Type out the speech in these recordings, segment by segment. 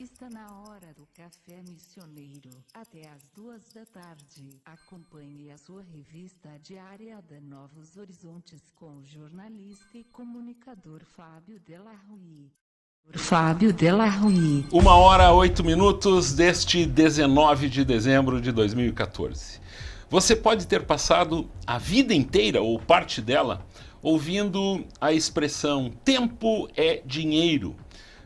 Está na hora do Café Missioneiro, até às 2 da tarde. Acompanhe a sua revista diária da Novos Horizontes com o jornalista e comunicador Fábio Delarruy. 1h08 deste 19 de dezembro de 2014. Você pode ter passado a vida inteira, ou parte dela, ouvindo a expressão tempo é dinheiro,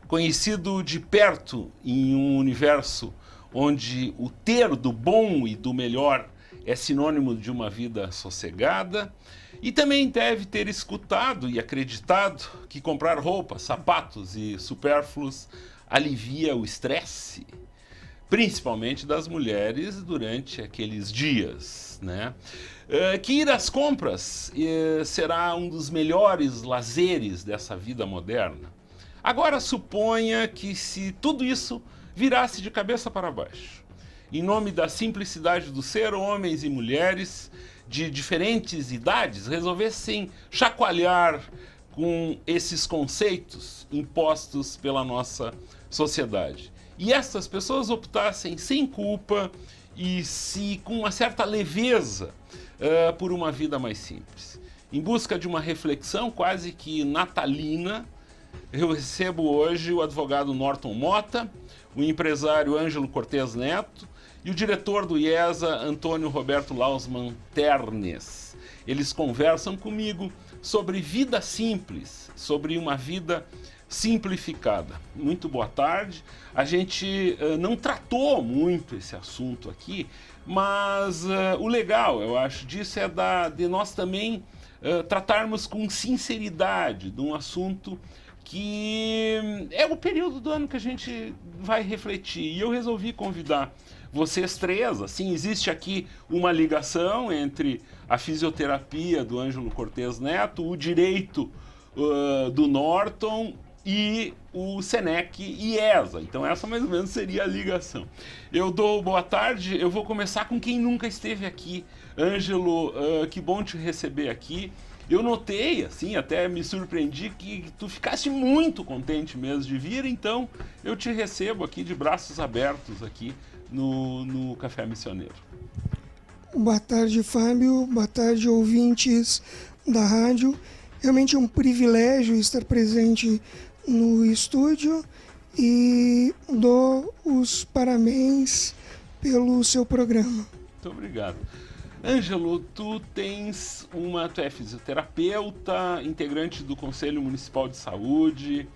conhecido de perto em um universo onde o ter do bom e do melhor é sinônimo de uma vida sossegada, e também deve ter escutado e acreditado que comprar roupas, sapatos e supérfluos alivia o estresse, principalmente das mulheres durante aqueles dias, né? Que ir às compras será um dos melhores lazeres dessa vida moderna. Agora suponha que se tudo isso virasse de cabeça para baixo, em nome da simplicidade do ser, homens e mulheres de diferentes idades resolvessem chacoalhar com esses conceitos impostos pela nossa sociedade. E essas pessoas optassem sem culpa e com uma certa leveza por uma vida mais simples. Em busca de uma reflexão quase que natalina, eu recebo hoje o advogado Norton Mota, o empresário Ângelo Cortez Neto e o diretor do IESA, Antônio Roberto Lausmann Ternes. Eles conversam comigo sobre vida simples, sobre uma vida simplificada. Muito boa tarde. A gente não tratou muito esse assunto aqui, mas o legal, eu acho, disso é de nós também tratarmos com sinceridade de um assunto que é o período do ano que a gente vai refletir. E eu resolvi convidar vocês três. Assim, existe aqui uma ligação entre a fisioterapia do Ângelo Cortez Neto, o direito do Norton e o Senec IESA. Então essa mais ou menos seria a ligação. Eu dou boa tarde, eu vou começar com quem nunca esteve aqui. Ângelo, que bom te receber aqui. Eu notei, assim, até me surpreendi que tu ficaste muito contente mesmo de vir, então eu te recebo aqui de braços abertos aqui no Café Missioneiro. Boa tarde, Fábio. Boa tarde, ouvintes da rádio. Realmente é um privilégio estar presente no estúdio e dou os parabéns pelo seu programa. Muito obrigado. Ângelo, tu é fisioterapeuta, integrante do Conselho Municipal de Saúde,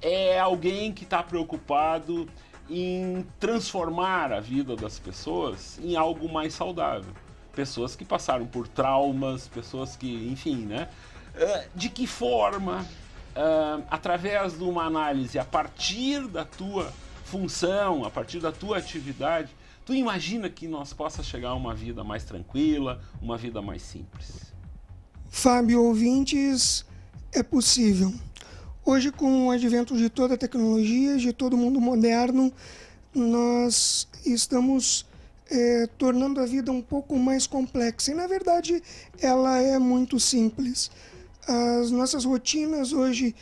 é alguém que está preocupado em transformar a vida das pessoas em algo mais saudável. Pessoas que passaram por traumas, pessoas que, enfim, né? De que forma, através de uma análise a partir da tua função, a partir da tua atividade, tu imagina que nós possa chegar a uma vida mais tranquila, uma vida mais simples? Fábio, ouvintes, é possível. Hoje, com o advento de toda a tecnologia, de todo mundo moderno, nós estamos tornando a vida um pouco mais complexa. E, na verdade, ela é muito simples. As nossas rotinas hoje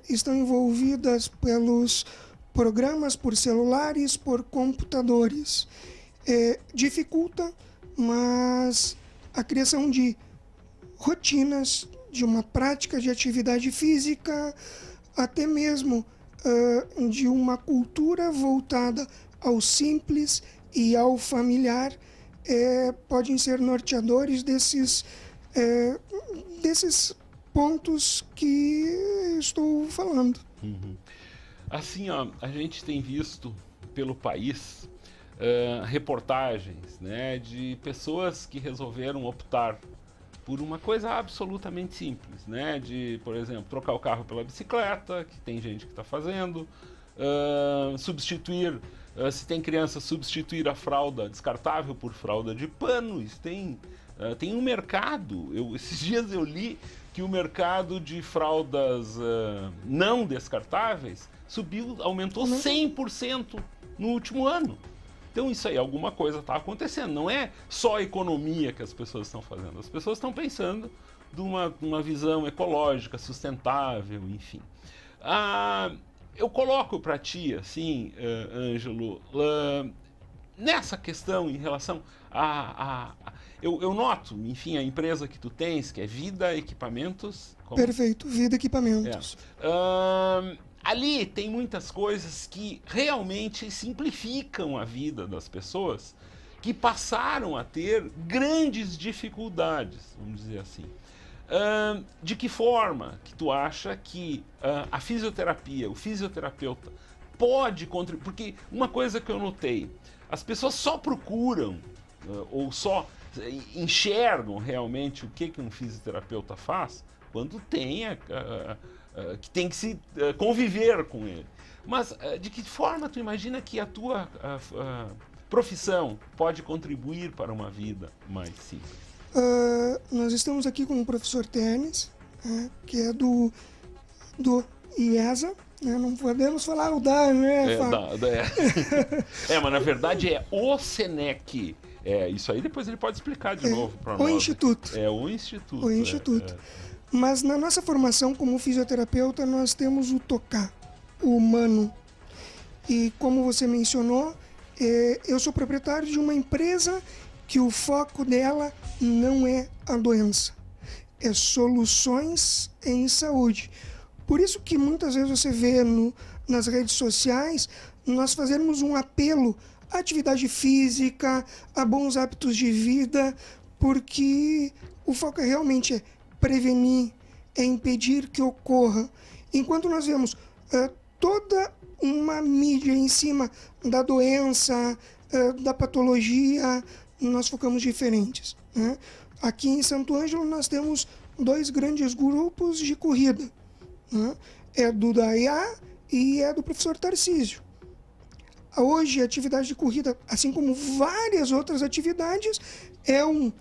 estão envolvidas pelos programas, por celulares, por computadores. Dificulta, mas a criação de rotinas, de uma prática de atividade física, até mesmo de uma cultura voltada ao simples e ao familiar, podem ser norteadores desses pontos que estou falando. Uhum. Assim, ó, a gente tem visto pelo país reportagens, né, de pessoas que resolveram optar por uma coisa absolutamente simples, né, de, por exemplo, trocar o carro pela bicicleta, que tem gente que está fazendo, substituir, se tem criança, substituir a fralda descartável por fralda de pano. Isso tem um mercado. Esses dias eu li que o mercado de fraldas não descartáveis aumentou 100% no último ano. Então isso aí, alguma coisa está acontecendo. Não é só a economia que as pessoas estão fazendo. As pessoas estão pensando de uma visão ecológica, sustentável, enfim. eu coloco para ti, assim, Ângelo, nessa questão em relação eu noto, enfim, a empresa que tu tens, que é Vida Equipamentos. Como? Perfeito, Vida Equipamentos. Ali tem muitas coisas que realmente simplificam a vida das pessoas que passaram a ter grandes dificuldades, vamos dizer assim. De que forma que tu acha que a fisioterapia, o fisioterapeuta, pode contribuir? Porque uma coisa que eu notei, as pessoas só procuram ou só enxergam realmente o que um fisioterapeuta faz quando tem que tem que se conviver com ele. Mas de que forma tu imagina que a tua profissão pode contribuir para uma vida mais simples? Nós estamos aqui com o professor Ternes, que é do IESA, né? Não podemos falar o da, né? Mas na verdade é o SENEC. Isso aí depois ele pode explicar de novo para nós. O Instituto. É o Instituto. O Instituto. Mas na nossa formação como fisioterapeuta nós temos o tocar, o humano. E como você mencionou, eu sou proprietário de uma empresa que o foco dela não é a doença, é soluções em saúde. Por isso que muitas vezes você vê nas redes sociais nós fazemos um apelo à atividade física, a bons hábitos de vida, porque o foco realmente é prevenir, é impedir que ocorra. Enquanto nós vemos toda uma mídia em cima da doença, da patologia, nós focamos diferentes, né? Aqui em Santo Ângelo nós temos 2 grandes grupos de corrida, né? É do DAIA e é do professor Tarcísio. Hoje a atividade de corrida, assim como várias outras atividades, é um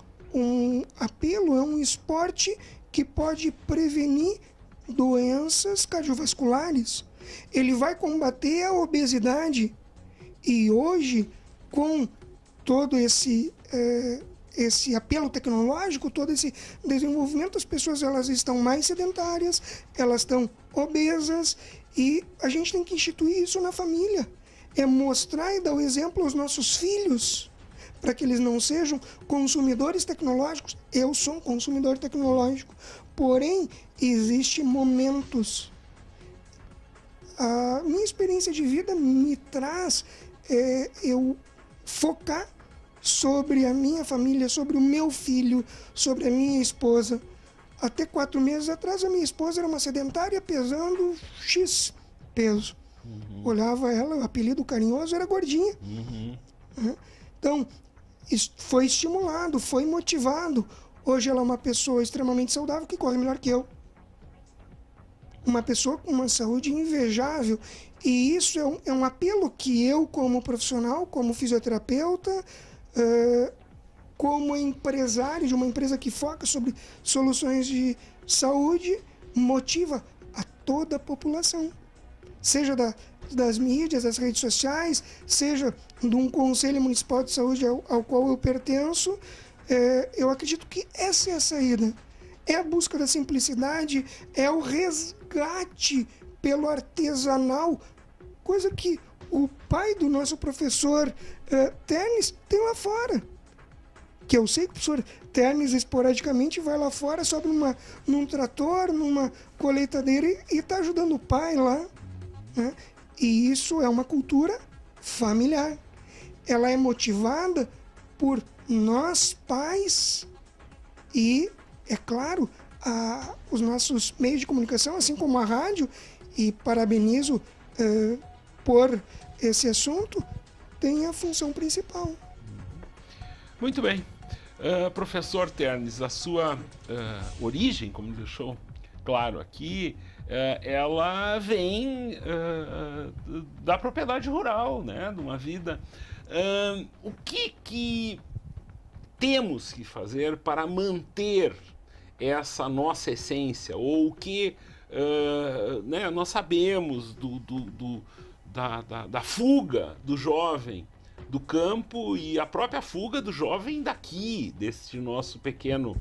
apelo, é um esporte que pode prevenir doenças cardiovasculares. Ele vai combater a obesidade e hoje, com todo esse apelo tecnológico, todo esse desenvolvimento, as pessoas elas estão mais sedentárias, elas estão obesas e a gente tem que instituir isso na família. É mostrar e dar o exemplo aos nossos filhos para que eles não sejam consumidores tecnológicos. Eu sou um consumidor tecnológico, porém, existem momentos. A minha experiência de vida me traz eu focar sobre a minha família, sobre o meu filho, sobre a minha esposa. Até 4 meses atrás, a minha esposa era uma sedentária pesando X peso. Olhava ela, o apelido carinhoso era gordinha. Então, foi estimulado, foi motivado. Hoje ela é uma pessoa extremamente saudável que corre melhor que eu. Uma pessoa com uma saúde invejável. E isso é um apelo que eu, como profissional, como fisioterapeuta, como empresário de uma empresa que foca sobre soluções de saúde, motiva a toda a população. Seja das mídias, das redes sociais, seja de um Conselho Municipal de Saúde ao qual eu pertenço, eu acredito que essa é a saída. É a busca da simplicidade, é o resgate pelo artesanal, coisa que o pai do nosso professor Ternes tem lá fora. Que eu sei que o professor Ternes esporadicamente vai lá fora, sobe num trator, numa colheitadeira e está ajudando o pai lá, né? E isso é uma cultura familiar. Ela é motivada por nós pais e, é claro, os nossos meios de comunicação, assim como a rádio, e parabenizo por esse assunto, tem a função principal. Muito bem. Professor Ternes, a sua origem, como deixou claro aqui, ela vem da propriedade rural, né? De uma vida. O que temos que fazer para manter essa nossa essência? Ou o que né, nós sabemos da fuga do jovem do campo e a própria fuga do jovem daqui, deste nosso pequeno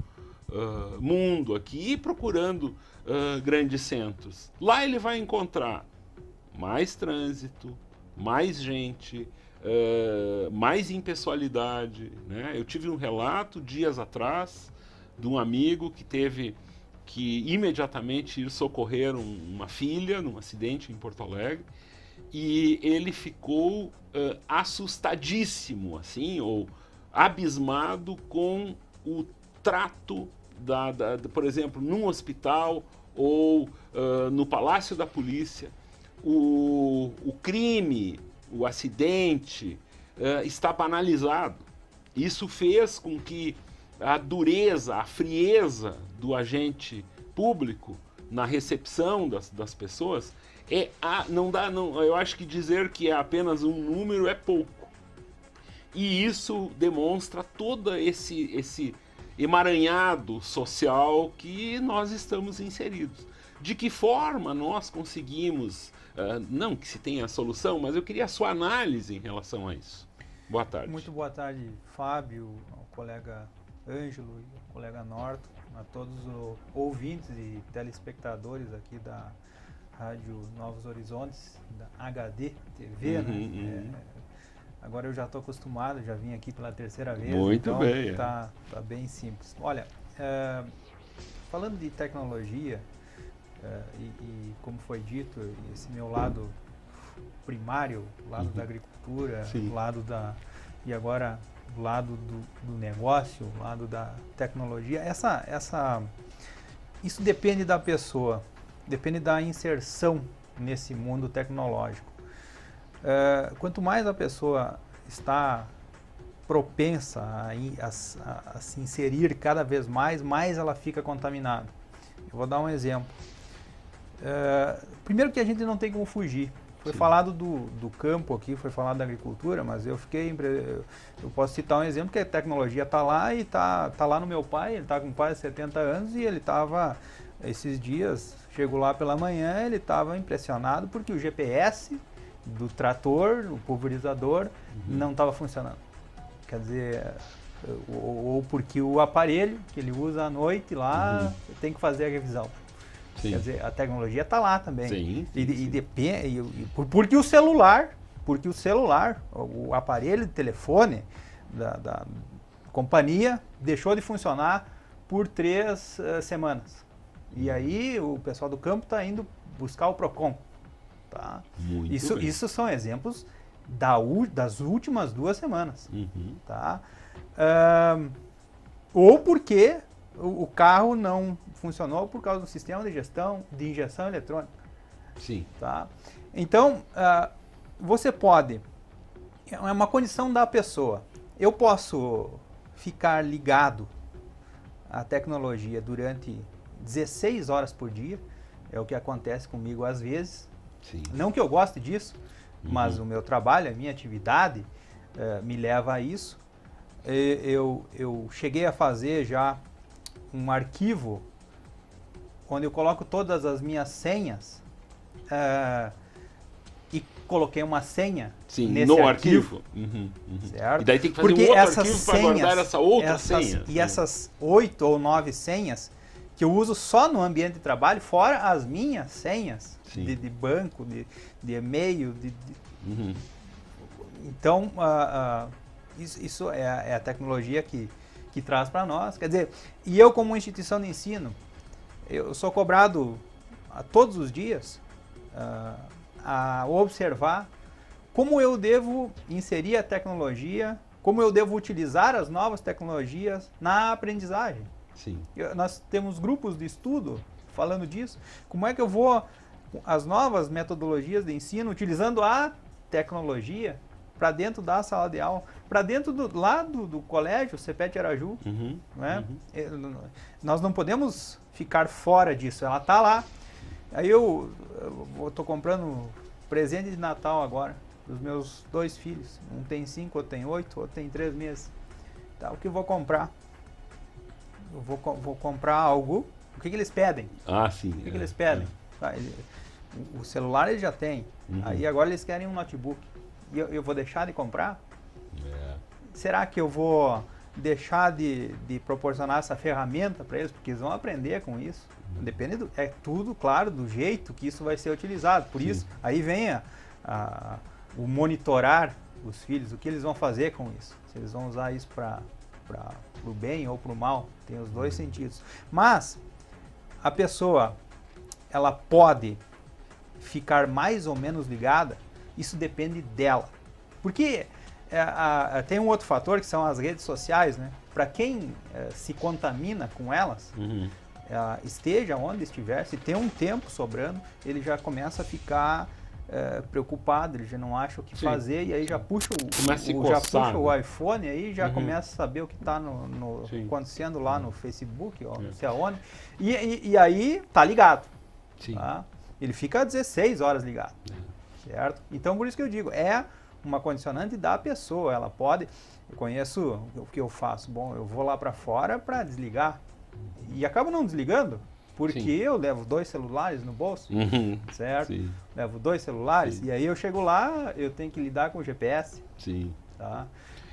mundo aqui, procurando grandes centros. Lá ele vai encontrar mais trânsito, mais gente, mais impessoalidade, né? Eu tive um relato dias atrás de um amigo que teve que imediatamente ir socorrer uma filha num acidente em Porto Alegre, e ele ficou assustadíssimo, assim, ou abismado com o trato por exemplo, num hospital ou no Palácio da Polícia. O crime, o acidente está banalizado. Isso fez com que a dureza, a frieza do agente público na recepção das pessoas eu acho que dizer que é apenas um número é pouco. E isso demonstra todo esse emaranhado social que nós estamos inseridos. De que forma nós conseguimos, não que se tenha a solução, mas eu queria a sua análise em relação a isso. Boa tarde. Muito boa tarde, Fábio, ao colega Ângelo e ao colega Norton, a todos os ouvintes e telespectadores aqui da Rádio Novos Horizontes, da HD TV, né? Agora eu já estou acostumado, já vim aqui pela terceira vez. Muito então bem. Tá bem simples. Olha, falando de tecnologia, e como foi dito, esse meu lado primário, lado da agricultura, e agora do lado do negócio, lado da tecnologia, isso depende da pessoa, depende da inserção nesse mundo tecnológico. Quanto mais a pessoa está propensa a se inserir cada vez mais ela fica contaminada. Eu vou dar um exemplo. Primeiro que a gente não tem como fugir. Foi falado do campo aqui, foi falado da agricultura, mas eu posso citar um exemplo que a tecnologia está lá e está lá no meu pai, ele está com quase 70 anos e ele estava, esses dias, chegou lá pela manhã, ele estava impressionado porque o GPS do trator, o pulverizador, não estava funcionando. Quer dizer, ou porque o aparelho que ele usa à noite lá tem que fazer a revisão. Sim. Quer dizer, a tecnologia está lá também. Sim, porque o celular, o aparelho de telefone da companhia deixou de funcionar por 3 semanas. E aí o pessoal do campo está indo buscar o PROCON. Tá? Isso são exemplos das últimas 2 semanas. Tá? Ou porque o carro não funcionou por causa do sistema de injeção eletrônica. Sim. Tá? Então, você pode, é uma condição da pessoa, eu posso ficar ligado à tecnologia durante 16 horas por dia, é o que acontece comigo às vezes. Sim. Não que eu goste disso, mas o meu trabalho, a minha atividade me leva a isso. Eu cheguei a fazer já um arquivo onde eu coloco todas as minhas senhas e coloquei uma senha nesse arquivo. Certo? E daí tem que fazer um outro arquivo para guardar essa outra senha. E essas 8 ou 9 senhas que eu uso só no ambiente de trabalho, fora as minhas senhas de banco, de e-mail. Então, isso é a tecnologia que traz para nós. Quer dizer, e eu como instituição de ensino, eu sou cobrado todos os dias a observar como eu devo inserir a tecnologia, como eu devo utilizar as novas tecnologias na aprendizagem. Sim. Nós temos grupos de estudo falando disso. Como é que eu vou, as novas metodologias de ensino, utilizando a tecnologia para dentro da sala de aula, para dentro do colégio, CPET Araju. Né? Nós não podemos ficar fora disso, ela está lá. Aí eu estou comprando presente de Natal agora, para os meus 2 filhos. Um tem 5, outro tem 8, outro tem 3 meses. Tá, o que eu vou comprar? Eu vou comprar algo. O que eles pedem? Sim. O que eles pedem? Tá, o celular eles já têm. Aí agora eles querem um notebook. E eu vou deixar de comprar? Será que eu vou deixar de proporcionar essa ferramenta para eles, porque eles vão aprender com isso. Depende é tudo, claro, do jeito que isso vai ser utilizado. Por isso, aí vem o monitorar os filhos, o que eles vão fazer com isso. Se eles vão usar isso para o bem ou para o mal, tem os dois sentidos. Mas a pessoa, ela pode ficar mais ou menos ligada, isso depende dela. Porque tem um outro fator que são as redes sociais, né? Para quem se contamina com elas, esteja onde estiver, se tem um tempo sobrando, ele já começa a ficar preocupado, ele já não acha o que fazer e aí já puxa o iPhone aí já começa a saber o que está acontecendo lá no Facebook, ó, não sei aonde, e aí tá ligado. Tá? Ele fica 16 horas ligado, certo? Então por isso que eu digo, é uma condicionante da pessoa, ela pode, eu conheço o que eu faço, bom, eu vou lá para fora para desligar e acabo não desligando, porque eu levo 2 celulares no bolso, certo? Levo 2 celulares e aí eu chego lá, eu tenho que lidar com o GPS, tá?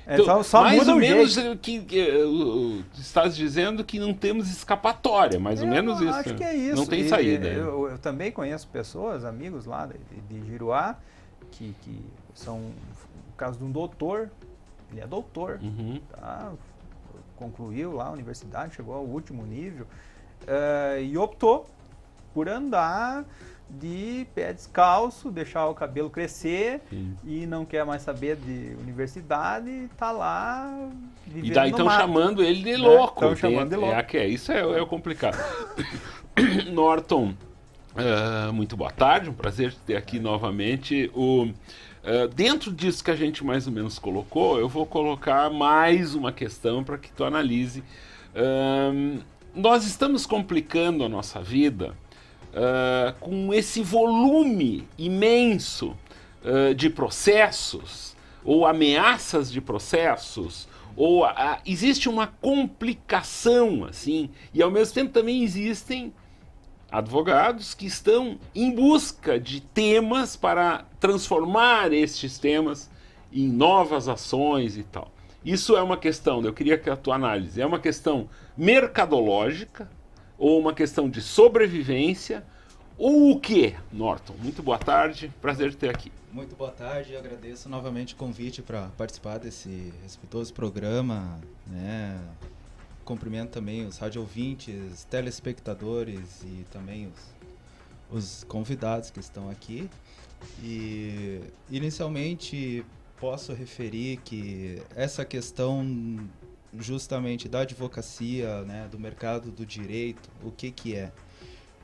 Então, só mais muda ou o menos jeito. que estás dizendo que não temos escapatória, mais ou menos isso. Acho que é isso. Não tem saída. Eu também conheço pessoas, amigos lá de Giruá, que são, no caso de um doutor, ele é doutor, tá? Concluiu lá a universidade, chegou ao último nível e optou por andar de pé descalço, deixar o cabelo crescer e não quer mais saber de universidade, tá lá vivendo e daí no estão mato, chamando ele de louco. Estão chamando de louco. Isso é o complicado. Norton, muito boa tarde, um prazer te ter aqui novamente. Dentro disso que a gente mais ou menos colocou, eu vou colocar mais uma questão para que tu analise. Nós estamos complicando a nossa vida com esse volume imenso de processos, ou ameaças de processos, ou existe uma complicação, assim, e ao mesmo tempo também existem advogados que estão em busca de temas para transformar estes temas em novas ações e tal. Isso é uma questão, eu queria que a tua análise, é uma questão mercadológica ou uma questão de sobrevivência ou o quê, Norton? Muito boa tarde, prazer ter aqui. Muito boa tarde, eu agradeço novamente o convite para participar desse respeitoso programa, né? Cumprimento também os radioouvintes, telespectadores e também os convidados que estão aqui. E inicialmente posso referir que essa questão justamente da advocacia, né, do mercado do direito, o que é?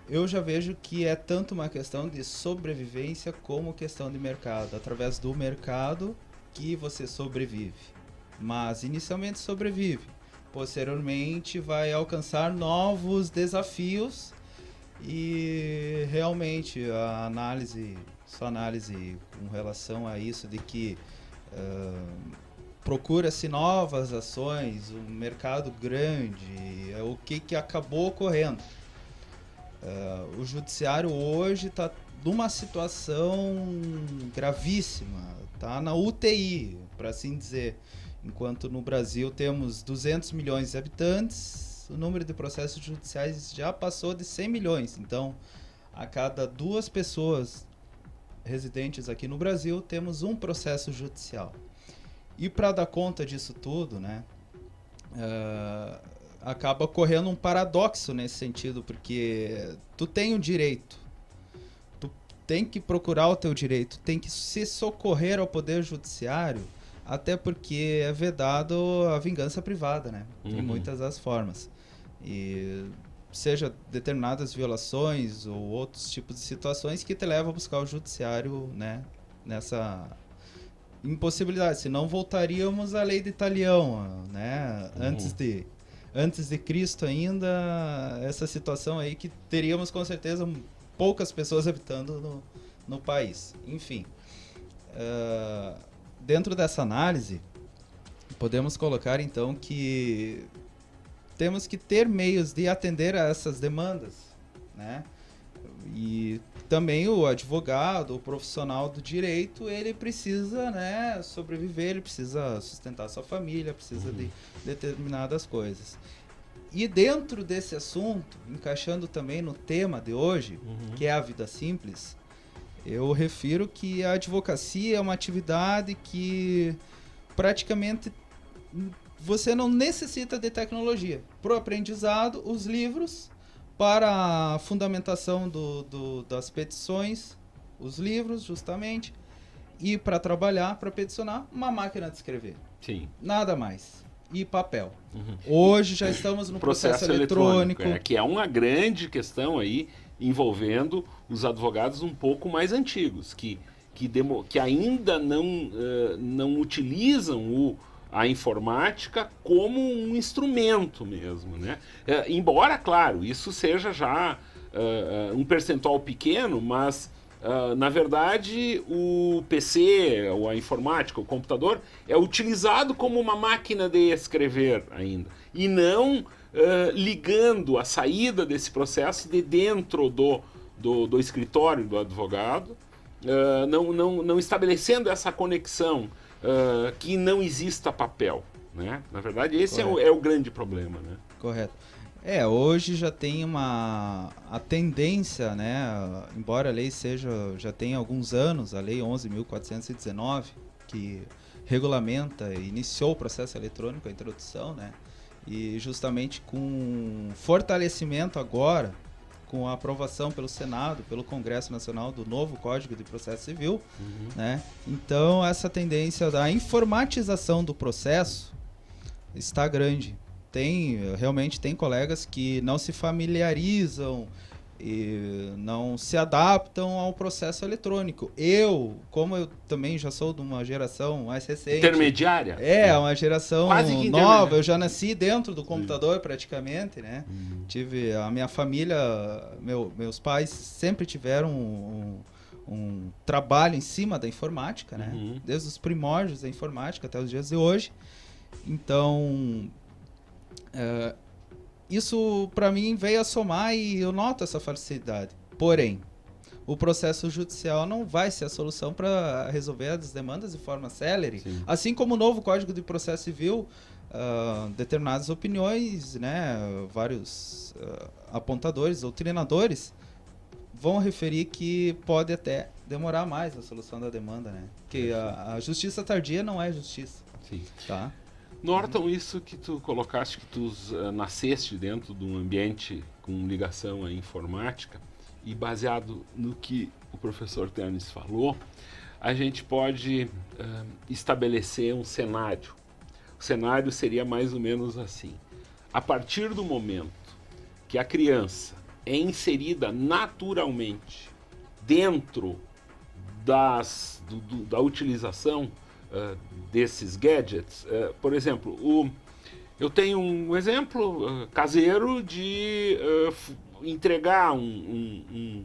Eu já vejo que é tanto uma questão de sobrevivência como questão de mercado. Através do mercado que você sobrevive. Mas inicialmente sobrevive. Posteriormente vai alcançar novos desafios e realmente sua análise com relação a isso de que procura-se novas ações, um mercado grande, o que acabou ocorrendo. O judiciário hoje está numa situação gravíssima, está na UTI, para assim dizer. Enquanto no Brasil temos 200 milhões de habitantes, o número de processos judiciais já passou de 100 milhões. Então, a cada 2 pessoas residentes aqui no Brasil, temos um processo judicial. E para dar conta disso tudo, né, acaba ocorrendo um paradoxo nesse sentido, porque tu tem o direito, tu tem que procurar o teu direito, tem que se socorrer ao poder judiciário, até porque é vedado a vingança privada, né? Em muitas das formas. E seja determinadas violações ou outros tipos de situações que te levam a buscar o judiciário, né, nessa impossibilidade. Senão voltaríamos à lei de Italião, né? Antes de Cristo ainda, essa situação aí que teríamos com certeza poucas pessoas habitando no país. Enfim. Dentro dessa análise, podemos colocar então que temos que ter meios de atender a essas demandas, né? E também o advogado, o profissional do direito, ele precisa, né, sobreviver, ele precisa sustentar sua família, precisa de determinadas coisas. E dentro desse assunto, encaixando também no tema de hoje, que é a vida simples, eu refiro que a advocacia é uma atividade que praticamente você não necessita de tecnologia. Para o aprendizado, os livros, para a fundamentação das petições, os livros, justamente, e para trabalhar, para peticionar, uma máquina de escrever. Sim. Nada mais. E papel. Hoje já estamos no processo eletrônico. Que é uma grande questão aí envolvendo os advogados um pouco mais antigos, que ainda não utilizam a informática como um instrumento mesmo, né? Embora, claro, isso seja já um percentual pequeno, mas na verdade o PC, ou a informática, o computador, é utilizado como uma máquina de escrever ainda, e não ligando a saída desse processo de dentro do escritório do advogado, não estabelecendo essa conexão, que não exista papel, né? Na verdade, esse é o grande problema, né? Correto. Hoje já tem a tendência, né, embora a lei já tenha alguns anos, a lei 11.419, que regulamenta e iniciou o processo eletrônico, a introdução, né, e justamente com fortalecimento agora, com a aprovação pelo Senado, pelo Congresso Nacional do novo Código de Processo Civil, né, então essa tendência da informatização do processo está grande. Realmente tem colegas que não se familiarizam e não se adaptam ao processo eletrônico. Como eu também já sou de uma geração mais recente... Intermediária? Uma geração nova, eu já nasci dentro do computador praticamente, né? Tive a minha família, meus pais sempre tiveram um trabalho em cima da informática, né? Desde os primórdios da informática até os dias de hoje. Então... isso para mim veio a somar e eu noto essa facilidade. Porém, o processo judicial não vai ser a solução para resolver as demandas de forma célere. Sim. Assim como o novo Código de Processo Civil, determinadas opiniões, né, vários apontadores ou treinadores vão referir que pode até demorar mais a solução da demanda, né? Que a justiça tardia não é justiça. Sim. Tá? Norton, isso que tu colocaste, que tu nasceste dentro de um ambiente com ligação à informática, e baseado no que o professor Ternes falou, a gente pode estabelecer um cenário. O cenário seria mais ou menos assim. A partir do momento que a criança é inserida naturalmente dentro da utilização desses gadgets, por exemplo, eu tenho um exemplo caseiro de entregar um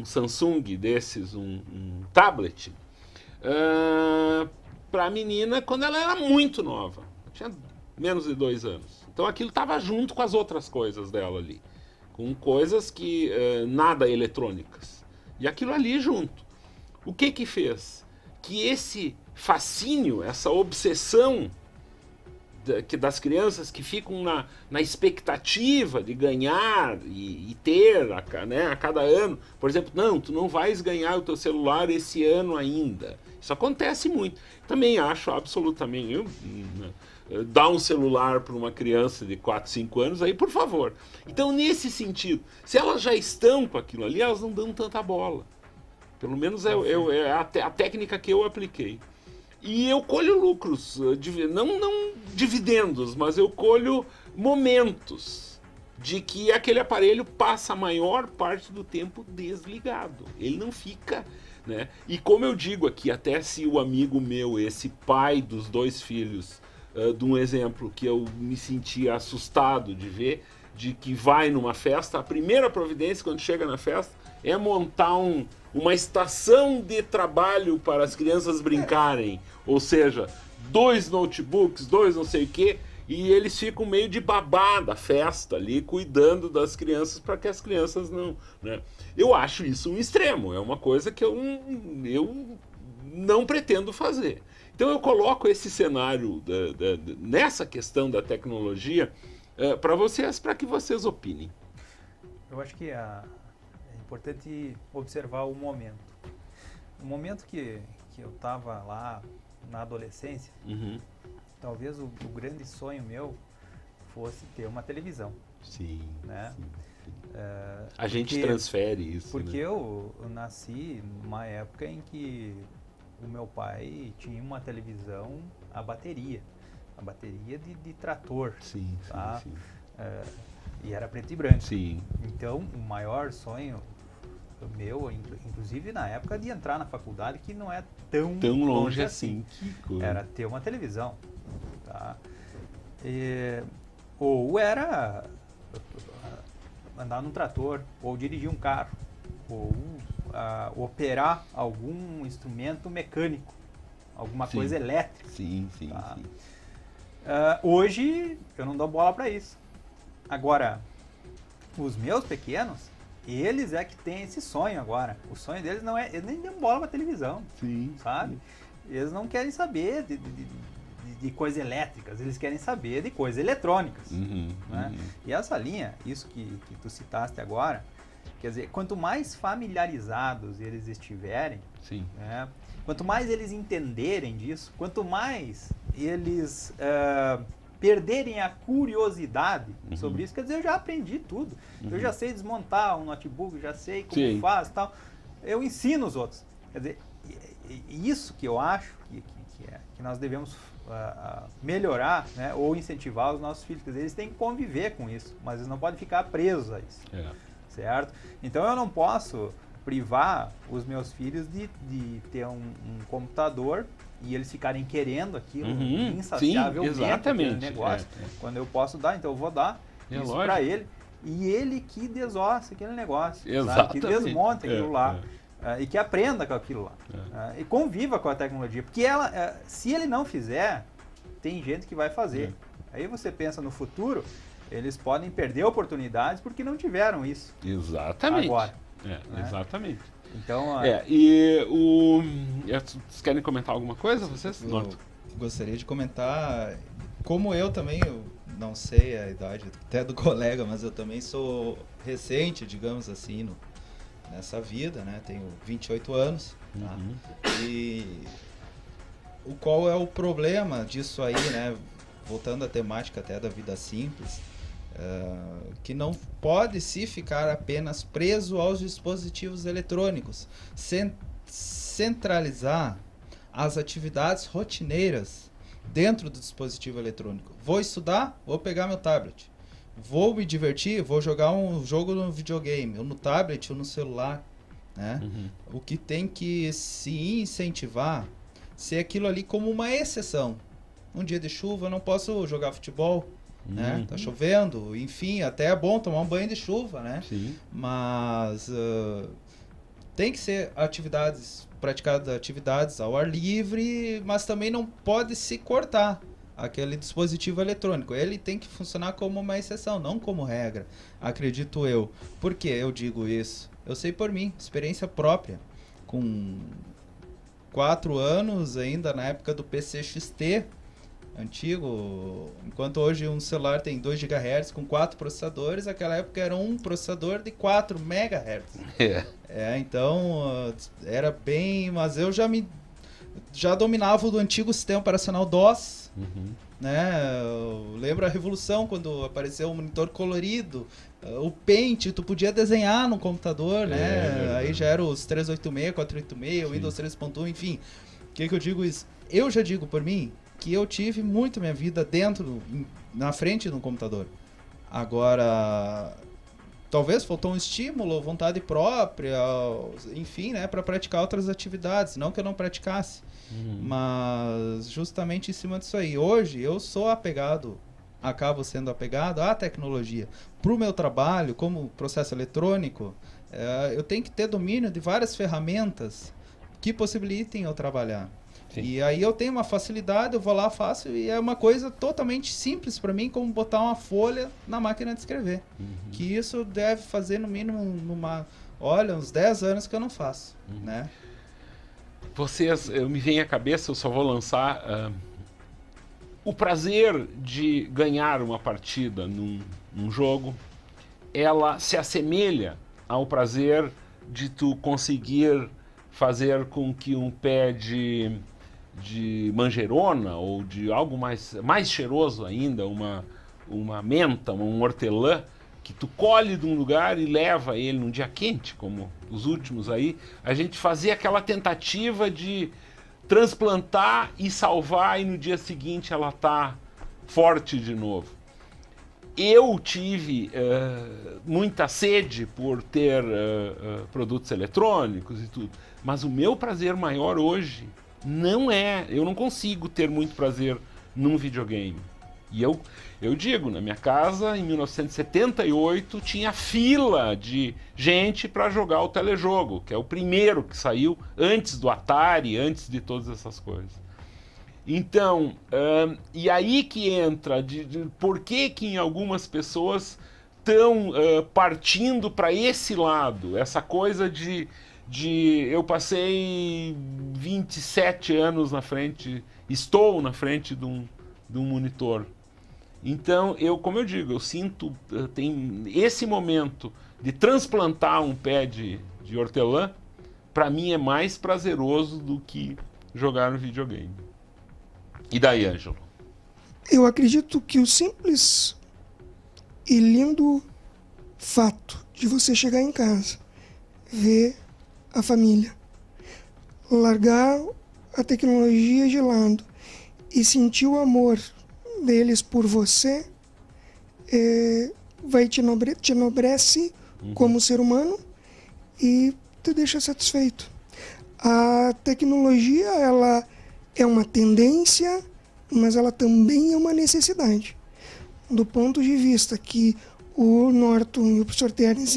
Samsung desses, um tablet, para a menina quando ela era muito nova, tinha menos de 2 anos. Então aquilo estava junto com as outras coisas dela ali, com coisas que nada eletrônicas, e aquilo ali junto. O que fez? Que esse fascínio, essa obsessão das crianças que ficam na expectativa de ganhar e ter a cada ano. Por exemplo, não, tu não vais ganhar o teu celular esse ano ainda. Isso acontece muito. Também acho absolutamente... dar um celular para uma criança de 4, 5 anos, aí por favor. Então, nesse sentido, se elas já estão com aquilo ali, elas não dão tanta bola. Pelo menos é a técnica que eu apliquei. E eu colho lucros, não dividendos, mas eu colho momentos de que aquele aparelho passa a maior parte do tempo desligado. Ele não fica, né? E como eu digo aqui, até se o amigo meu, esse pai dos 2 filhos, de um exemplo que eu me sentia assustado de ver, de que vai numa festa, a primeira providência quando chega na festa é montar uma estação de trabalho para as crianças brincarem, ou seja, 2 notebooks, 2 não sei o quê, e eles ficam meio de babá da festa ali, cuidando das crianças para que as crianças não... Né? Eu acho isso um extremo, é uma coisa que eu não pretendo fazer. Então eu coloco esse cenário nessa questão da tecnologia para vocês, para que vocês opinem. Eu acho que é importante observar o momento. O momento que eu estava lá na adolescência, talvez o grande sonho meu fosse ter uma televisão. Sim. Né? Sim. A gente transfere isso. Porque né? eu nasci numa época em que o meu pai tinha uma televisão a bateria de trator. Sim, tá? sim. E era preto e branco. Sim. Então, o maior sonho meu, inclusive na época de entrar na faculdade, que não é tão longe assim. Que coisa. Era ter uma televisão. Tá? Ou era andar num trator, ou dirigir um carro, ou operar algum instrumento mecânico, alguma coisa elétrica. Sim. Tá? Hoje eu não dou bola para isso. Agora, os meus pequenos, eles é que têm esse sonho agora. O sonho deles não é... Eles nem dão bola pra televisão, sabe? Sim. Eles não querem saber de coisas elétricas, eles querem saber de coisas eletrônicas. Né? E essa linha, isso que tu citaste agora, quer dizer, quanto mais familiarizados eles estiverem, né? Quanto mais eles entenderem disso, quanto mais eles... perderem a curiosidade sobre isso, quer dizer, eu já aprendi tudo. Eu já sei desmontar um notebook, já sei como faz e tal. Eu ensino os outros. Quer dizer, isso que eu acho que nós devemos melhorar, né, ou incentivar os nossos filhos. Quer dizer, eles têm que conviver com isso, mas eles não podem ficar presos a isso. Certo? Então eu não posso privar os meus filhos de ter um computador e eles ficarem querendo aquilo insaciavelmente, aquele negócio. Quando eu posso dar, então eu vou dar isso para ele. E ele que desosse aquele negócio, sabe? Que desmonte aquilo lá. E que aprenda com aquilo lá. E conviva com a tecnologia. Porque se ele não fizer, tem gente que vai fazer. Aí você pensa no futuro, eles podem perder oportunidades porque não tiveram isso. Exatamente. Agora. Exatamente. Então, vocês querem comentar alguma coisa, vocês? Eu gostaria de comentar, como eu também, eu não sei a idade até do colega, mas eu também sou recente, digamos assim, nessa vida, né? Tenho 28 anos, tá? E qual é o problema disso aí, né? Voltando à temática até da vida simples, que não pode se ficar apenas preso aos dispositivos eletrônicos, centralizar as atividades rotineiras dentro do dispositivo eletrônico. Vou estudar, vou pegar meu tablet. Vou me divertir, vou jogar um jogo no videogame, ou no tablet, ou no celular. Né? O que tem que se incentivar, ser aquilo ali como uma exceção. Um dia de chuva eu não posso jogar futebol. Né? Tá chovendo, enfim, até é bom tomar um banho de chuva, né? Mas tem que ser praticadas ao ar livre, mas também não pode se cortar aquele dispositivo eletrônico. Ele tem que funcionar como uma exceção, não como regra, acredito eu. Por que eu digo isso? Eu sei por mim, experiência própria. Com 4 anos, ainda na época do PC XT, antigo, enquanto hoje um celular tem 2 GHz com 4 processadores, naquela época era um processador de 4 MHz. Então era bem, mas eu já dominava o do antigo sistema operacional DOS, né? Eu lembro a revolução quando apareceu o monitor colorido, o Paint, tu podia desenhar no computador, né? Aí já era os 386, 486, o Windows 3.1, enfim. O que eu digo isso? Eu já digo por mim que eu tive muito minha vida na frente do computador. Agora, talvez faltou um estímulo, vontade própria, enfim, né, para praticar outras atividades. Não que eu não praticasse, mas justamente em cima disso aí. Hoje eu acabo sendo apegado à tecnologia. Para o meu trabalho, como processo eletrônico, eu tenho que ter domínio de várias ferramentas que possibilitem eu trabalhar. Sim. E aí eu tenho uma facilidade, eu vou lá, faço, e é uma coisa totalmente simples para mim, como botar uma folha na máquina de escrever. Que isso deve fazer no mínimo uns 10 anos que eu não faço, né? Me vem à cabeça, eu só vou lançar o prazer de ganhar uma partida num jogo, ela se assemelha ao prazer de tu conseguir fazer com que um pé de manjerona ou de algo mais cheiroso ainda, uma menta, um hortelã, que tu colhe de um lugar e leva ele num dia quente, como os últimos aí, a gente fazia aquela tentativa de transplantar e salvar, e no dia seguinte ela tá forte de novo. Eu tive muita sede por ter produtos eletrônicos e tudo, mas o meu prazer maior hoje eu não consigo ter muito prazer num videogame. E eu digo, na minha casa, em 1978, tinha fila de gente para jogar o telejogo, que é o primeiro que saiu antes do Atari, antes de todas essas coisas. Então, e aí que entra por que em algumas pessoas estão partindo para esse lado, essa coisa de eu passei 27 anos estou na frente de um monitor. Então, como eu digo, eu sinto, tem esse momento de transplantar um pé de hortelã, para mim é mais prazeroso do que jogar no videogame. E daí, Ângelo? Eu acredito que o simples e lindo fato de você chegar em casa, ver a família, largar a tecnologia de lado e sentir o amor deles por você, te enobrece como ser humano e te deixa satisfeito. A tecnologia, ela é uma tendência, mas ela também é uma necessidade. Do ponto de vista que o Norton e o professor Ternes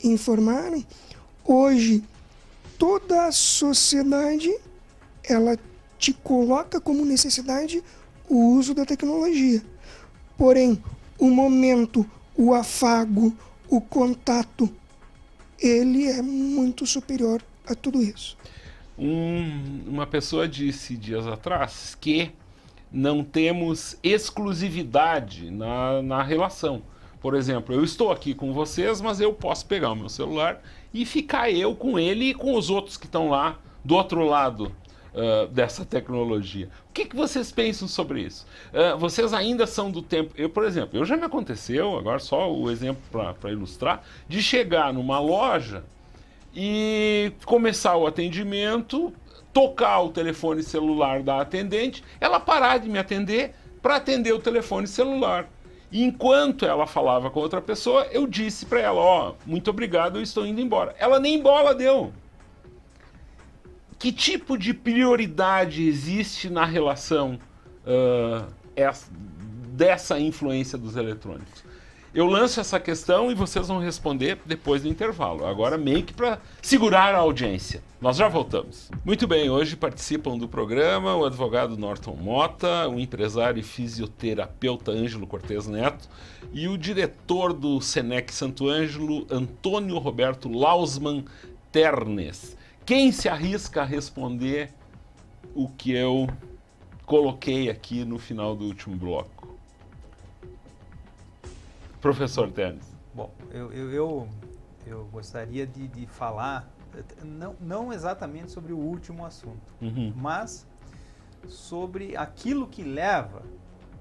informaram, hoje toda a sociedade ela te coloca como necessidade o uso da tecnologia. Porém, o momento, o afago, o contato, ele é muito superior a tudo isso. Uma pessoa disse dias atrás que não temos exclusividade na relação. Por exemplo, eu estou aqui com vocês, mas eu posso pegar o meu celular e ficar eu com ele e com os outros que estão lá do outro lado dessa tecnologia. O que vocês pensam sobre isso? Vocês ainda são do tempo... Por exemplo, já me aconteceu, agora só o exemplo para ilustrar, de chegar numa loja e começar o atendimento, tocar o telefone celular da atendente, ela parar de me atender para atender o telefone celular. E enquanto ela falava com outra pessoa, eu disse para ela, muito obrigado, eu estou indo embora. Ela nem bola deu. Que tipo de prioridade existe na relação dessa influência dos eletrônicos? Eu lanço essa questão e vocês vão responder depois do intervalo. Agora meio que para segurar a audiência. Nós já voltamos. Muito bem, hoje participam do programa o advogado Norton Mota, o empresário e fisioterapeuta Ângelo Cortez Neto e o diretor do Senec Santo Ângelo, Antônio Roberto Lausmann Ternes. Quem se arrisca a responder o que eu coloquei aqui no final do último bloco? Professor Ternes. Bom, eu gostaria de falar, não exatamente sobre o último assunto, mas sobre aquilo que leva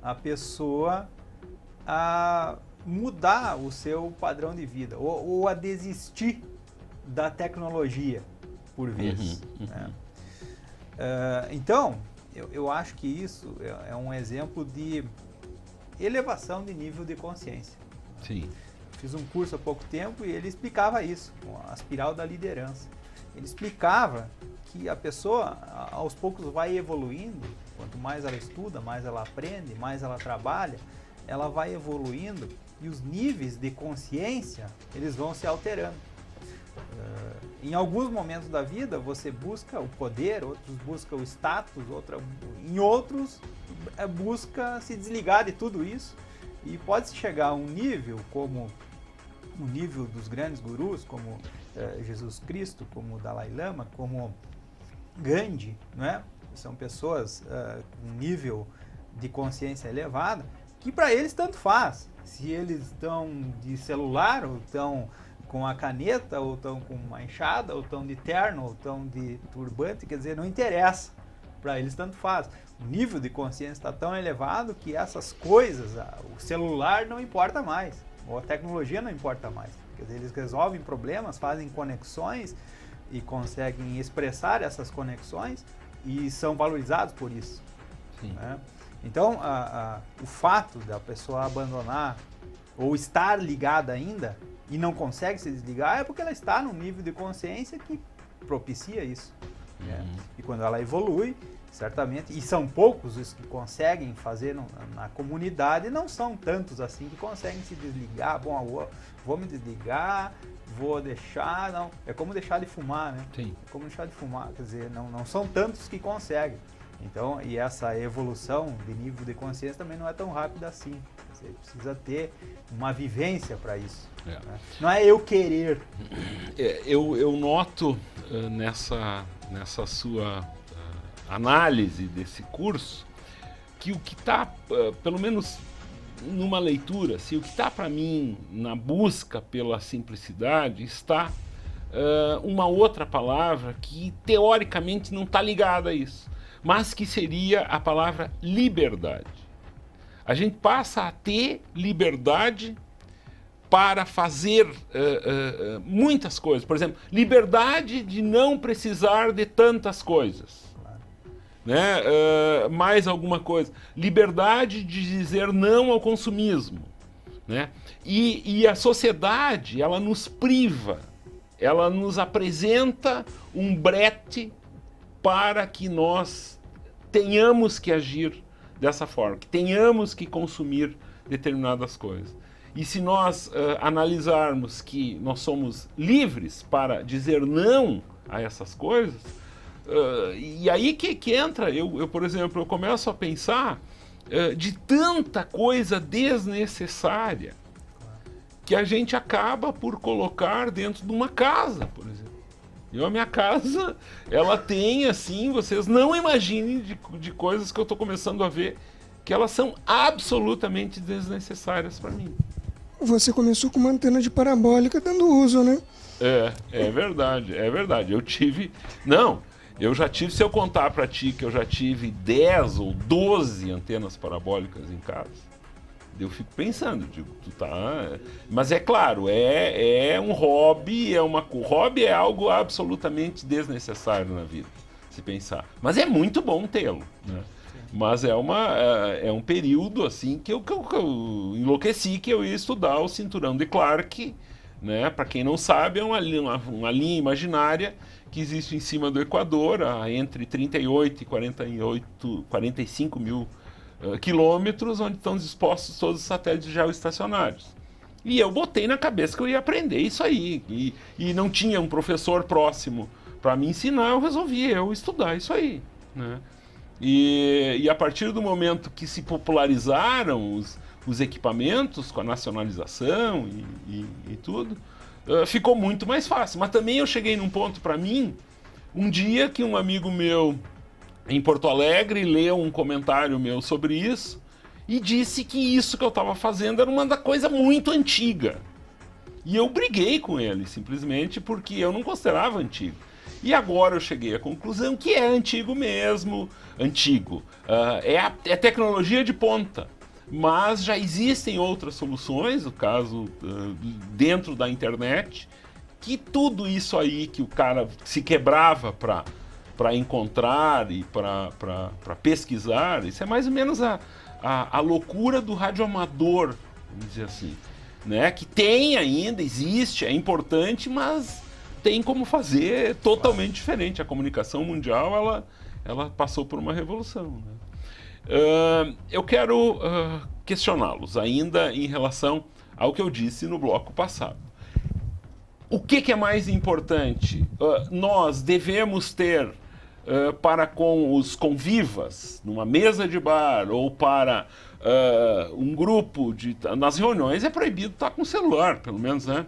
a pessoa a mudar o seu padrão de vida, ou a desistir da tecnologia, por vezes. Né? Então, eu acho que isso é um exemplo de elevação de nível de consciência. Sim. Fiz um curso há pouco tempo e ele explicava isso, a espiral da liderança. Ele explicava que a pessoa, aos poucos, vai evoluindo. Quanto mais ela estuda, mais ela aprende, mais ela trabalha, ela vai evoluindo e os níveis de consciência, eles vão se alterando. Em alguns momentos da vida você busca o poder, outros buscam o status, em outros busca se desligar de tudo isso, e pode-se chegar a um nível como o nível dos grandes gurus, como Jesus Cristo, como Dalai Lama, como Gandhi, né? São pessoas com um nível de consciência elevada, que para eles tanto faz, se eles estão de celular, ou estão com a caneta, ou estão com uma enxada, ou estão de terno, ou estão de turbante, quer dizer, não interessa, para eles tanto faz. O nível de consciência está tão elevado que essas coisas, o celular não importa mais, ou a tecnologia não importa mais. Quer dizer, eles resolvem problemas, fazem conexões e conseguem expressar essas conexões e são valorizados por isso. Né? Então, o fato da pessoa abandonar ou estar ligada ainda e não consegue se desligar é porque ela está num nível de consciência que propicia isso. Né? E quando ela evolui, certamente, e são poucos os que conseguem fazer na comunidade, não são tantos assim que conseguem se desligar. Bom, vou me desligar, vou deixar, não. É como deixar de fumar, né? Sim. É como deixar de fumar, quer dizer, não são tantos que conseguem. Então, e essa evolução de nível de consciência também não é tão rápida assim. Você precisa ter uma vivência para isso. Né? Não é eu querer. Eu noto nessa sua análise desse curso que o que está, pelo menos numa leitura, se o que está para mim na busca pela simplicidade está uma outra palavra que teoricamente não está ligada a isso, mas que seria a palavra liberdade. A gente passa a ter liberdade para fazer muitas coisas. Por exemplo, liberdade de não precisar de tantas coisas. Né? Mais alguma coisa. Liberdade de dizer não ao consumismo. Né? E a sociedade, ela nos priva, ela nos apresenta um brete para que nós tenhamos que agir dessa forma, que tenhamos que consumir determinadas coisas. E se nós analisarmos que nós somos livres para dizer não a essas coisas, e aí que entra, eu, por exemplo, eu começo a pensar de tanta coisa desnecessária que a gente acaba por colocar dentro de uma casa, por exemplo. A minha casa, ela tem, assim, vocês não imaginem de coisas que eu estou começando a ver que elas são absolutamente desnecessárias para mim. Você começou com uma antena de parabólica dando uso, né? É verdade. Eu já tive, se eu contar para ti que eu já tive 10 ou 12 antenas parabólicas em casa, eu fico pensando, digo, tu tá... Mas é claro, é um hobby, o hobby é algo absolutamente desnecessário na vida, se pensar. Mas é muito bom tê-lo, né? Mas é um período, assim, que eu enlouqueci, que eu ia estudar o cinturão de Clark, né? Para quem não sabe, é uma linha imaginária que existe em cima do Equador, entre 38 e 45 mil quilômetros, onde estão dispostos todos os satélites geoestacionários. E eu botei na cabeça que eu ia aprender isso aí. E não tinha um professor próximo para me ensinar, eu resolvi estudar isso aí. Né? E a partir do momento que se popularizaram os equipamentos com a nacionalização e tudo, ficou muito mais fácil. Mas também eu cheguei num ponto para mim, um dia que um amigo meu em Porto Alegre leu um comentário meu sobre isso e disse que isso que eu estava fazendo era uma coisa muito antiga. E eu briguei com ele, simplesmente porque eu não considerava antigo. E agora eu cheguei à conclusão que é antigo mesmo, é tecnologia de ponta. Mas já existem outras soluções, no caso, dentro da internet, que tudo isso aí que o cara se quebrava para encontrar e para pesquisar, isso é mais ou menos a loucura do radioamador, vamos dizer assim, né? Que tem ainda, existe, é importante, mas tem como fazer totalmente diferente. A comunicação mundial, ela passou por uma revolução, né? Eu quero questioná-los ainda em relação ao que eu disse no bloco passado. O que é mais importante? Nós devemos ter para com os convivas, numa mesa de bar, ou para um grupo nas reuniões é proibido estar com celular, pelo menos, né?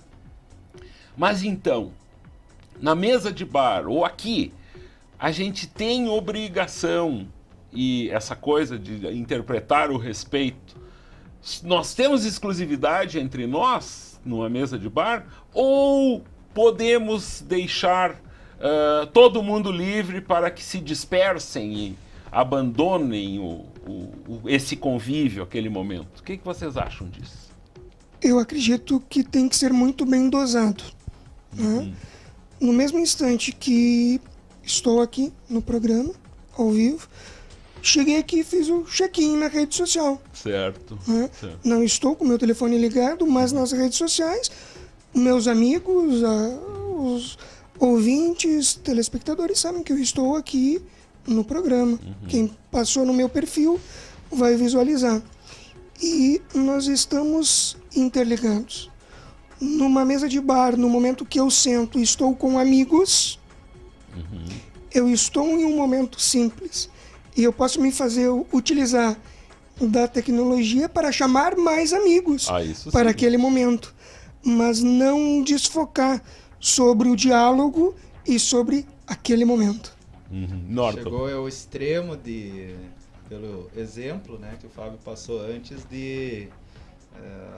Mas então, na mesa de bar ou aqui, a gente tem obrigação, e essa coisa de interpretar o respeito, nós temos exclusividade entre nós, numa mesa de bar, ou podemos deixar todo mundo livre para que se dispersem e abandonem esse convívio, aquele momento? O que vocês acham disso? Eu acredito que tem que ser muito bem dosado. Né? No mesmo instante que estou aqui no programa, ao vivo, cheguei aqui e fiz o check-in na rede social. Certo, Né? certo. Não estou com o meu telefone ligado, mas nas redes sociais, meus amigos, os ouvintes, telespectadores sabem que eu estou aqui no programa. Quem passou no meu perfil vai visualizar. E nós estamos interligados. Numa mesa de bar, no momento que eu sento e estou com amigos, eu estou em um momento simples. E eu posso utilizar da tecnologia para chamar mais amigos para aquele momento. Mas não desfocar sobre o diálogo e sobre aquele momento. Chegou ao extremo pelo exemplo, né, que o Fábio passou antes, de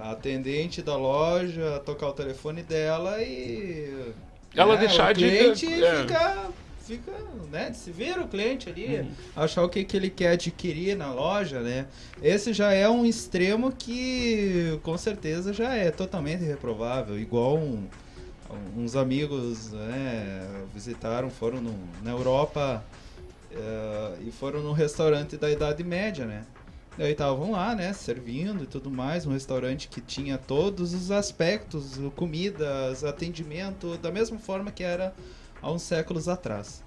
a atendente da loja tocar o telefone dela e ela deixar o cliente fica, né, se vira o cliente ali, achar o que ele quer adquirir na loja, né? Esse já é um extremo que com certeza já é totalmente reprovável, igual uns amigos, né, foram na Europa e foram num restaurante da Idade Média, né? Daí estavam lá, né, servindo e tudo mais, um restaurante que tinha todos os aspectos, comidas, atendimento, da mesma forma que era há uns séculos atrás.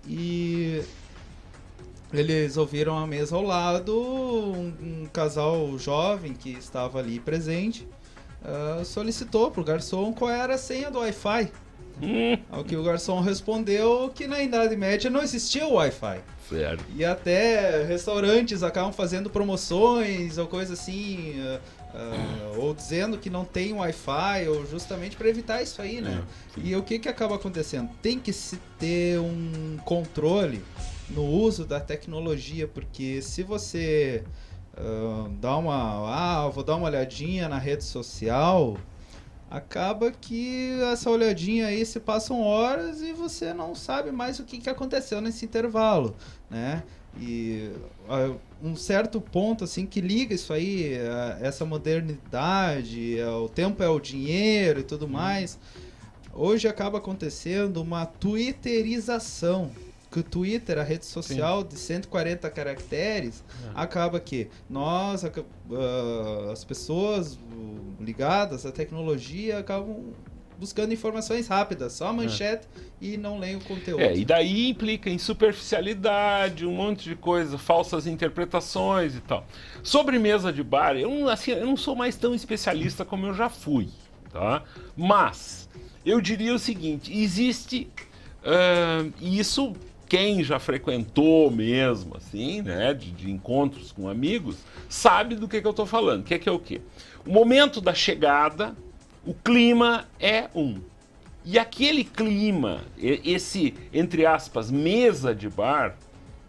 E eles ouviram a mesa ao lado, um casal jovem que estava ali presente, solicitou pro garçom qual era a senha do Wi-Fi. Ao que o garçom respondeu que na Idade Média não existia o Wi-Fi. Certo. E até restaurantes acabam fazendo promoções ou coisa assim, ou dizendo que não tem Wi-Fi, ou justamente para evitar isso aí, né? E o que acaba acontecendo? Tem que se ter um controle no uso da tecnologia, porque se você vou dar uma olhadinha na rede social, acaba que essa olhadinha aí se passam horas e você não sabe mais o que aconteceu nesse intervalo, né? E um certo ponto assim que liga isso aí, essa modernidade, o tempo é o dinheiro e tudo mais, hoje acaba acontecendo uma twitterização. Que o Twitter, a rede social de 140 caracteres, acaba que as pessoas ligadas à tecnologia acabam buscando informações rápidas, só a manchete e não leem o conteúdo. E daí implica em superficialidade, um monte de coisa, falsas interpretações e tal. Sobre mesa de bar, eu não sou mais tão especialista como eu já fui, tá? Mas eu diria o seguinte, existe isso. Quem já frequentou mesmo, assim, né, de encontros com amigos, sabe do que eu estou falando. Que é o quê? O momento da chegada, o clima é um. E aquele clima, esse, entre aspas, mesa de bar,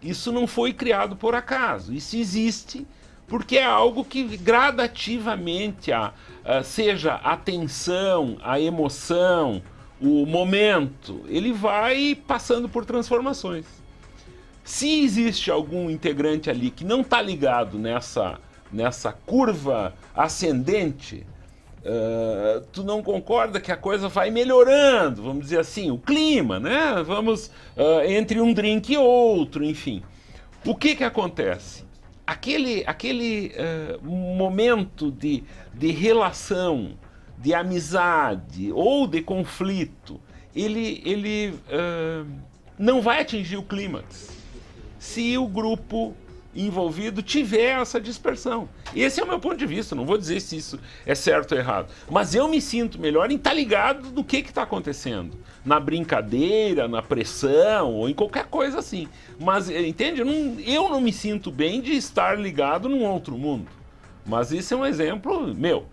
isso não foi criado por acaso. Isso existe porque é algo que gradativamente, seja a tensão, a emoção, o momento, ele vai passando por transformações. Se existe algum integrante ali que não está ligado nessa curva ascendente, tu não concorda que a coisa vai melhorando, vamos dizer assim, o clima, né? Vamos entre um drink e outro, enfim. O que acontece? Aquele momento de relação, de amizade ou de conflito, ele não vai atingir o clímax se o grupo envolvido tiver essa dispersão. Esse é o meu ponto de vista, não vou dizer se isso é certo ou errado, mas eu me sinto melhor em estar ligado do que está acontecendo, na brincadeira, na pressão ou em qualquer coisa assim. Mas, entende? Eu não me sinto bem de estar ligado num outro mundo, mas isso é um exemplo meu.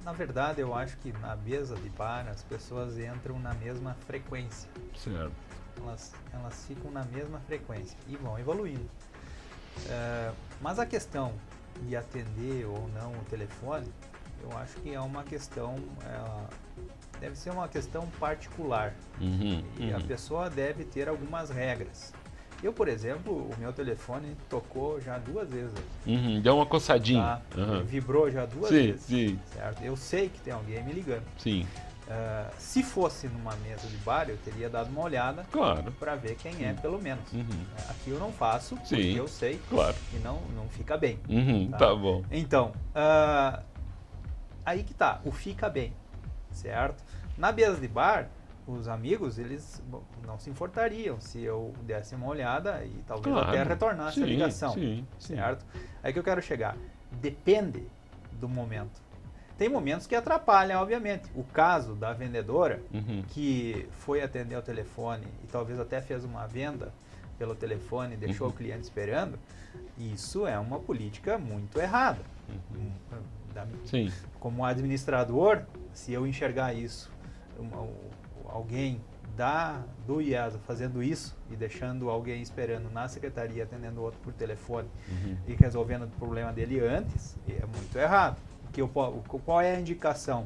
Na verdade, eu acho que na mesa de bar as pessoas entram na mesma frequência. Certo. Elas ficam na mesma frequência e vão evoluindo. Mas a questão de atender ou não o telefone, eu acho que é uma questão, deve ser uma questão particular. E a pessoa deve ter algumas regras. Eu, por exemplo, o meu telefone tocou já 2 vezes. Deu uma coçadinha. Tá? Vibrou já 2 vezes. Sim. Certo? Eu sei que tem alguém me ligando. Sim. Se fosse numa mesa de bar, eu teria dado uma olhada para ver quem é, pelo menos. Aqui eu não faço, porque eu sei e não fica bem. Tá bom. Então, aí que tá, o fica bem, certo? Na mesa de bar, os amigos, eles não se importariam se eu desse uma olhada e talvez até retornasse a ligação, certo? Aí que eu quero chegar. Depende do momento. Tem momentos que atrapalham, obviamente. O caso da vendedora que foi atender o telefone e talvez até fez uma venda pelo telefone e deixou o cliente esperando, isso é uma política muito errada. Como administrador, se eu enxergar isso, alguém do IESA fazendo isso e deixando alguém esperando na secretaria, atendendo o outro por telefone e resolvendo o problema dele antes, é muito errado. Qual é a indicação?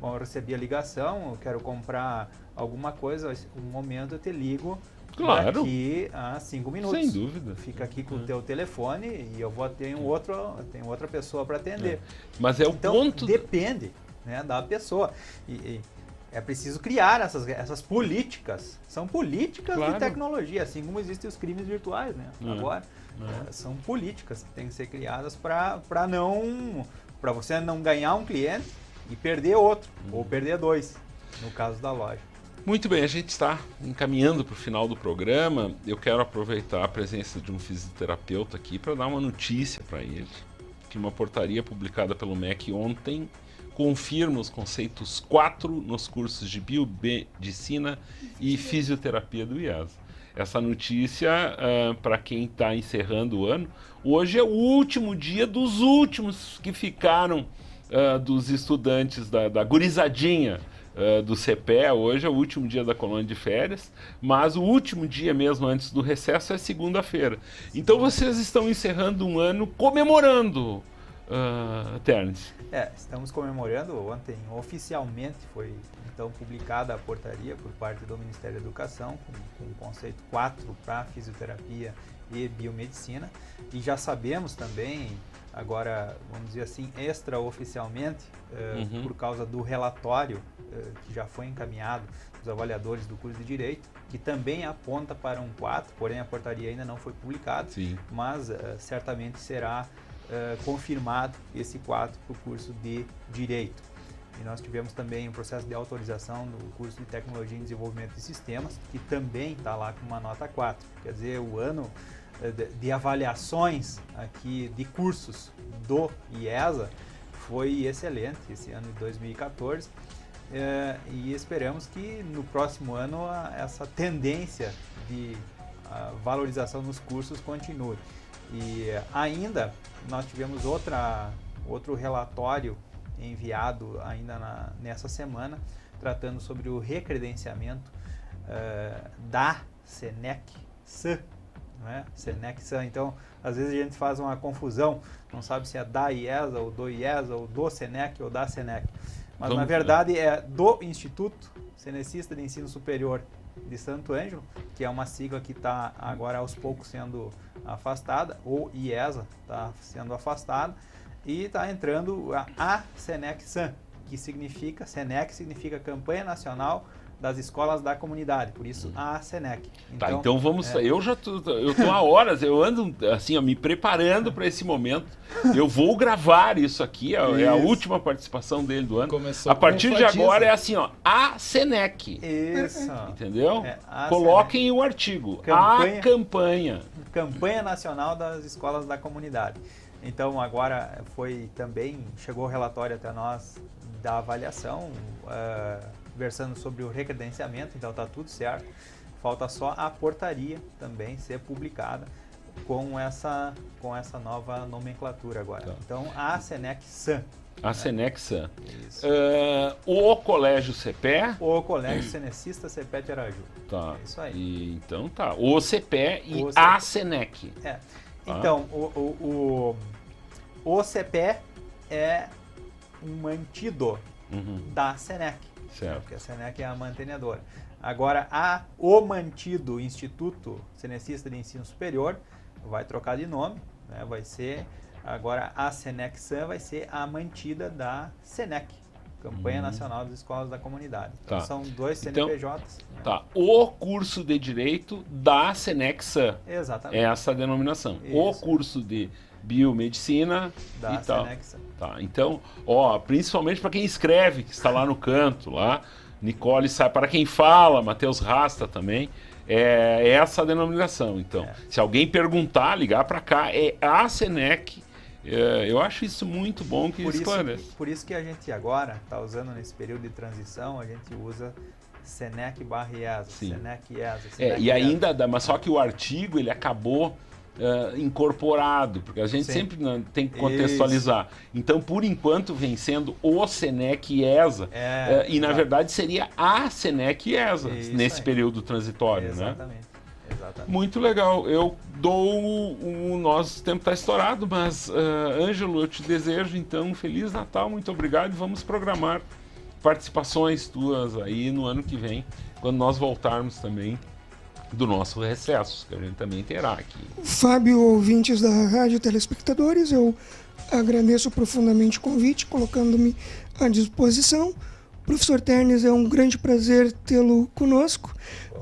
Bom, eu recebi a ligação, eu quero comprar alguma coisa, um momento eu te ligo daqui a 5 minutos. Sem dúvida. Fica aqui com o teu telefone e eu tenho outra pessoa para atender. Mas é o ponto... Depende, né, da pessoa. E é preciso criar essas políticas. São políticas de tecnologia, assim como existem os crimes virtuais, né? Agora, são políticas que têm que ser criadas para você não ganhar um cliente e perder outro, ou perder 2, no caso da loja. Muito bem, a gente está encaminhando para o final do programa. Eu quero aproveitar a presença de um fisioterapeuta aqui para dar uma notícia para ele. Que uma portaria publicada pelo MEC ontem confirma os conceitos 4 nos cursos de biomedicina e fisioterapia do IESA. Essa notícia, para quem está encerrando o ano, hoje é o último dia dos últimos que ficaram dos estudantes da gurizadinha do CPE. Hoje é o último dia da colônia de férias, mas o último dia mesmo antes do recesso é segunda-feira. Então vocês estão encerrando um ano comemorando, Ternes. Estamos comemorando. Ontem oficialmente foi então publicada a portaria por parte do Ministério da Educação com o conceito 4 para fisioterapia e biomedicina, e já sabemos também, agora vamos dizer assim, extraoficialmente, por causa do relatório que já foi encaminhado dos avaliadores do curso de Direito, que também aponta para um 4, porém a portaria ainda não foi publicada, mas certamente será confirmado esse 4 para o curso de Direito. E nós tivemos também um processo de autorização no curso de Tecnologia e Desenvolvimento de Sistemas, que também está lá com uma nota 4. Quer dizer, o ano de avaliações aqui de cursos do IESA foi excelente, esse ano de 2014. E esperamos que no próximo ano essa tendência de valorização nos cursos continue. E ainda nós tivemos outro relatório enviado ainda nessa semana, tratando sobre o recredenciamento da SENEC-SAN, né? SENEC-SAN. Então, às vezes a gente faz uma confusão, não sabe se é da IESA, ou do IESA, ou do SENEC, ou da SENEC. Mas, na verdade, é do Instituto Senecista de Ensino Superior de Santo Ângelo, que é uma sigla que está agora aos poucos sendo afastada, ou IESA está sendo afastada, e está entrando a SENEC-SAN, que significa, SENEC significa Campanha Nacional das escolas da comunidade, por isso a SENEC. Tá, então vamos. Eu tô há horas, eu ando assim, ó, me preparando para esse momento. Eu vou gravar isso aqui, ó, é a última participação dele do ano. Começou a partir com de enfatiza. agora é assim, ó, a SENEC. Isso. Entendeu? A Coloquem o artigo. Campanha. A campanha. Campanha Nacional das Escolas da Comunidade. Então agora chegou o relatório até nós da avaliação, versando sobre o recredenciamento, então está tudo certo. Falta só a portaria também ser publicada com essa nova nomenclatura agora. Tá. Então a SENEC-SAN. A SENEC-SAN. Isso. O Colégio CPE. O Colégio Cenecista CPE de Araju. Tá. É isso aí. E, então tá. O CPE e O a SENEC. É. Então, o CPE é um mantido da SENEC. Certo. Porque a SENEC é a mantenedora. Agora, o mantido Instituto Cenecista de Ensino Superior vai trocar de nome, né? Vai ser, agora a SENEC-SAN vai ser a mantida da SENEC, Campanha Nacional das Escolas da Comunidade. Então, Tá. são dois CNPJs. Né? Tá. O curso de Direito da SENEC-SAN. Exatamente. É essa a denominação. O Isso. curso de Biomedicina Da e tal. SENEC-SAN. Tá. Então, ó, principalmente para quem escreve, que está lá no canto, lá, Nicole sai, para quem fala, Matheus Rasta também, é essa a denominação. Então, se alguém perguntar, ligar para cá, é a SENEC. Eu acho isso muito bom que esclarece. Por isso que a gente agora está usando nesse período de transição, a gente usa SENEC/IESA, Sim. SENEC-IESA. E ainda, mas só que o artigo ele acabou incorporado, porque a gente Sim. sempre tem que contextualizar. Então, por enquanto, vem sendo o SENEC-IESA, e na verdade seria a SENEC-IESA nesse aí. período transitório, né? Exatamente. Muito legal. Eu dou o nosso tempo está estourado, mas Ângelo, eu te desejo então um Feliz Natal, muito obrigado e vamos programar participações tuas aí no ano que vem, quando nós voltarmos também do nosso recesso, que a gente também terá aqui. Fábio, ouvintes da rádio, telespectadores, eu agradeço profundamente o convite, colocando-me à disposição. Professor Ternes, é um grande prazer tê-lo conosco,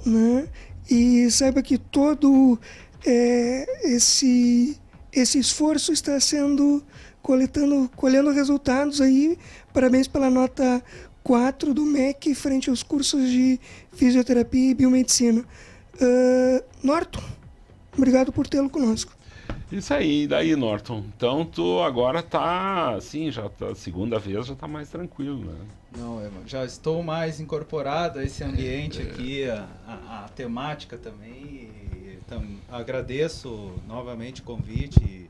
né? E saiba que todo esse esforço está sendo colhendo resultados aí. Parabéns pela nota 4 do MEC frente aos cursos de fisioterapia e biomedicina. Norton, obrigado por tê-lo conosco. Isso aí, daí, Norton. Então tu agora tá assim, já tá, segunda vez já tá mais tranquilo, né? Não, já estou mais incorporado a esse ambiente aqui, a temática também. Então, agradeço novamente o convite,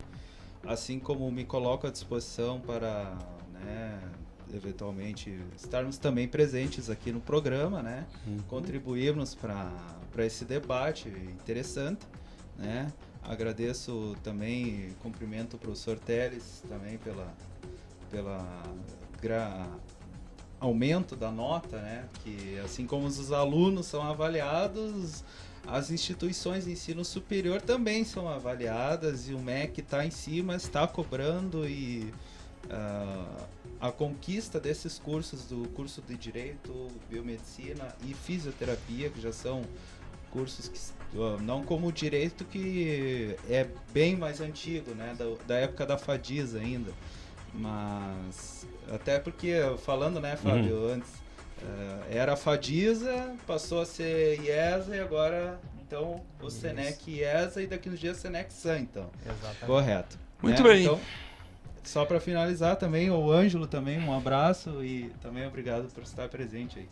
assim como me coloco à disposição para, né, eventualmente estarmos também presentes aqui no programa, né? Contribuirmos para esse debate interessante, né? Agradeço também, cumprimento o professor Teles também pela aumento da nota, né? Que assim como os alunos são avaliados, as instituições de ensino superior também são avaliadas e o MEC está em cima, está cobrando e a conquista desses cursos, do curso de Direito, Biomedicina e Fisioterapia, que já são cursos que não como o Direito, que é bem mais antigo, né? Da época da FADIS ainda. Mas até porque, falando, né, Fábio, antes era a FADISA, passou a ser IESA e agora então o SENEC IESA e daqui uns dias SENEC-SAN, então. Exatamente. Correto. Muito né? bem. Então, só para finalizar também, o Ângelo também, um abraço e também obrigado por estar presente aí.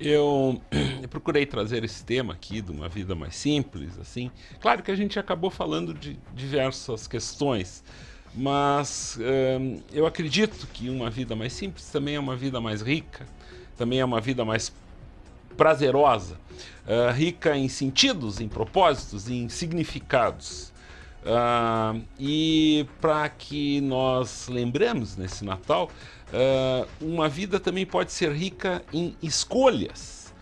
Eu procurei trazer esse tema aqui de uma vida mais simples, assim. Claro que a gente acabou falando de diversas questões, mas eu acredito que uma vida mais simples também é uma vida mais rica, também é uma vida mais prazerosa, rica em sentidos, em propósitos, em significados. E para que nós lembremos nesse Natal, uma vida também pode ser rica em escolhas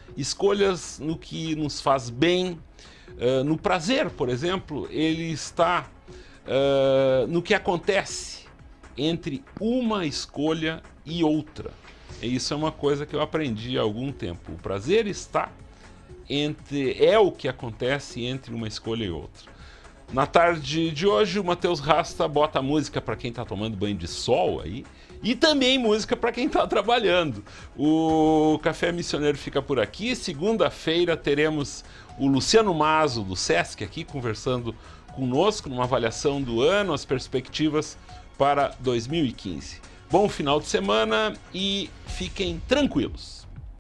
no que nos faz bem, no prazer, por exemplo, ele está no que acontece entre uma escolha e outra. E isso é uma coisa que eu aprendi há algum tempo. O prazer está é o que acontece entre uma escolha e outra. Na tarde de hoje, o Matheus Rasta bota música para quem está tomando banho de sol aí, e também música para quem está trabalhando. O Café Missioneiro fica por aqui. Segunda-feira teremos o Luciano Mazo, do Sesc, aqui conversando conosco numa avaliação do ano, as perspectivas para 2015. Bom final de semana e fiquem tranquilos.